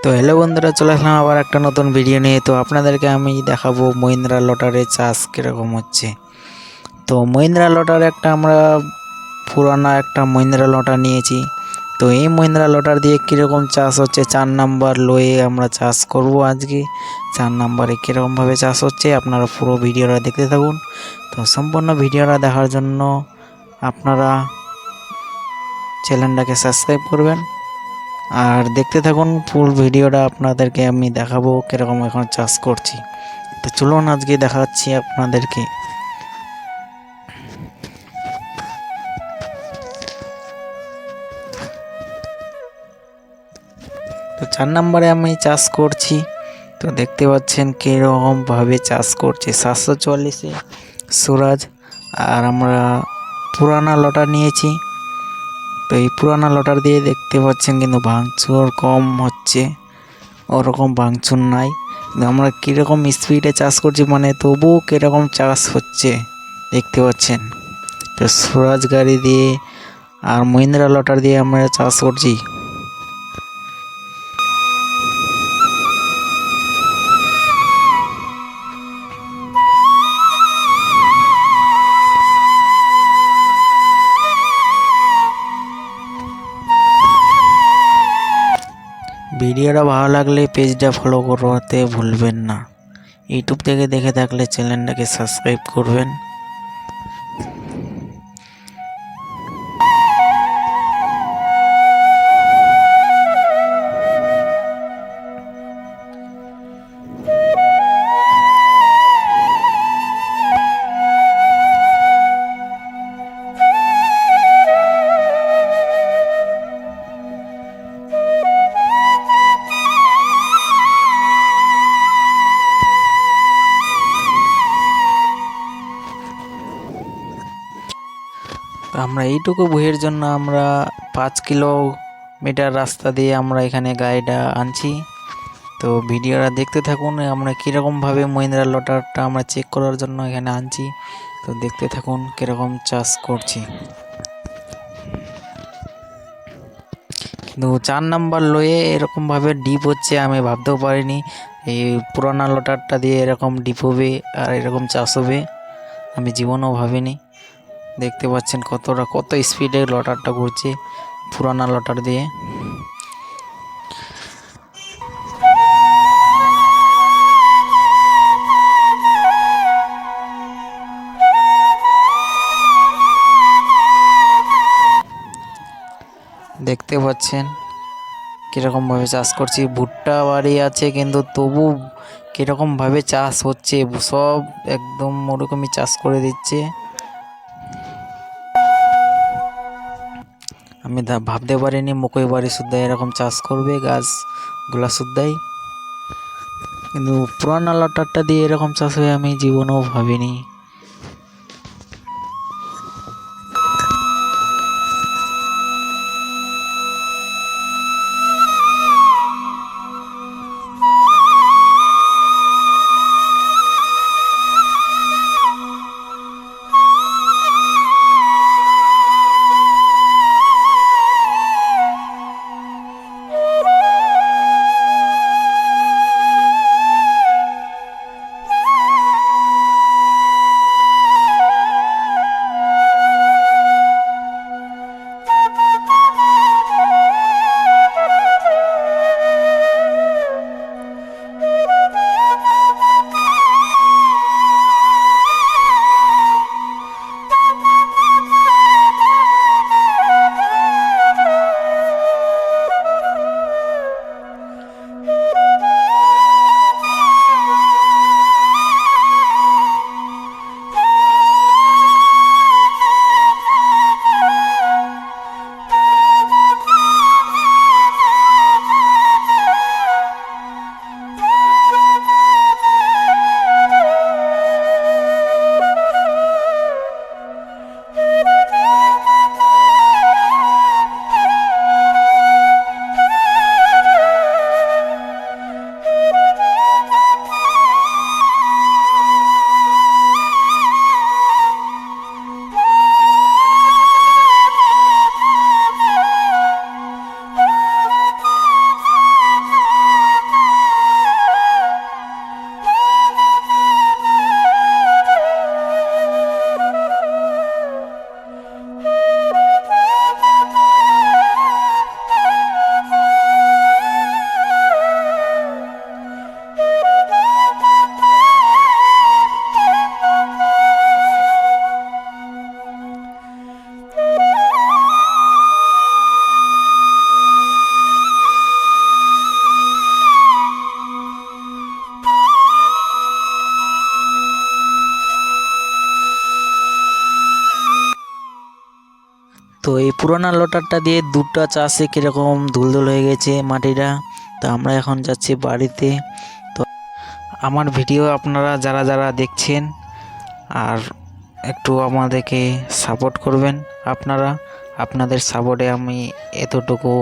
তো হ্যালো বন্ধুরা, চলে আসলাম আবার একটা নতুন ভিডিও নিয়ে। তো আপনাদেরকে আমি দেখাবো মহিন্দ্রা লটারির চাষ কীরকম হচ্ছে। তো মহিন্দ্রা লটার আমরা পুরানা একটা মহিন্দ্রা লটার নিয়েছি। তো এই মহিন্দ্রা লটার দিয়ে কীরকম চাষ হচ্ছে, 4 নাম্বার লয়ে আমরা চাষ করব আজকে। 4 নাম্বারে কীরকমভাবে চাষ হচ্ছে আপনারা পুরো ভিডিওটা দেখতে থাকুন। তো সম্পূর্ণ ভিডিওটা দেখার জন্য আপনারা চ্যানেলটাকে সাবস্ক্রাইব করবেন আর দেখতে থাকুন ফুল ভিডিওটা। আপনাদেরকে আমি দেখাবো কিরকম এখন চাষ করছি। তো চলুন আজকে দেখাচ্ছি আপনাদেরকে। তো 4 নাম্বারে আমি চাষ করছি। তো দেখতে পাচ্ছেন কিরকম ভাবে চাষ করছি। 744-এ সুরাজ আর আমরা পুরানা লটার নিয়েছি। তো এই পুরানা লটার দিয়ে দেখতে পাচ্ছেন কিন্তু ভাঙচুর কম হচ্ছে, ওরকম ভাঙচুর নাই। আমরা কীরকম স্পিডে চাষ করছি, মানে তবুও কীরকম চাষ হচ্ছে দেখতে পাচ্ছেন। তো সুরাজ গাড়ি দিয়ে আর মহিন্দ্রা লটার দিয়ে আমরা চাষ করছি। ভিডিওটা ভালো লাগলে পেজটা ফলো করতে ভুলবেন না। ইউটিউব থেকে দেখে থাকলে চ্যানেলটাকে সাবস্ক্রাইব করবেন। তো আমরা এইটুকু বইয়ের জন্য আমরা 5 কিলোমিটার রাস্তা দিয়ে আমরা এখানে গাড়িটা আনছি। তো ভিডিওটা দেখতে থাকুন। আমরা কীরকমভাবে মহিন্দ্রা লটারটা আমরা চেক করার জন্য এখানে আনছি। তো দেখতে থাকুন কীরকম চাষ করছি। কিন্তু 4 নাম্বার লয়ে এরকমভাবে ডিপ হচ্ছে আমি ভাবতেও পারিনি। এই পুরানা লটারটা দিয়ে এরকম ডিপ হবে আর এরকম চাষ হবে আমি জীবনেও ভাবিনি। দেখতে পাচ্ছেন কত স্পিডে লটারটা ঘুরছে পুরানা লটার দিয়ে। দেখতে পাচ্ছেন কীরকমভাবে চাষ করছি। ভুট্টা বাড়ি আছে কিন্তু তবু কীরকমভাবে চাষ হচ্ছে, সব একদম ওরকমই চাষ করে দিচ্ছে। আমি ভাবতে পারিনি মকই বাড়ি শুদ্ধা এরকম চাষ করবে, গাছগুলা শুদ্ধাই। কিন্তু পুরানা লটারটা দিয়ে এরকম চাষ হবে আমি জীবনেও ভাবিনি। তো এই পুরানা লটারটা দিয়ে দুটা চাষে কীরকম ধুলধুল হয়ে গেছে মাটিটা। তো আমরা এখন যাচ্ছি বাড়িতে। তো আমার ভিডিও আপনারা যারা যারা দেখছেন আর একটু আমাদেরকে সাপোর্ট করবেন। আপনাদের সাপোর্টে আমি এতটুকু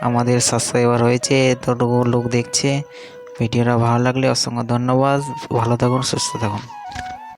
আমাদের সাবস্ক্রাইবার হয়েছে, এতটুকু লোক দেখছে। ভিডিওটা ভালো লাগলে অসংখ্য ধন্যবাদ। ভালো থাকুন, সুস্থ থাকুন।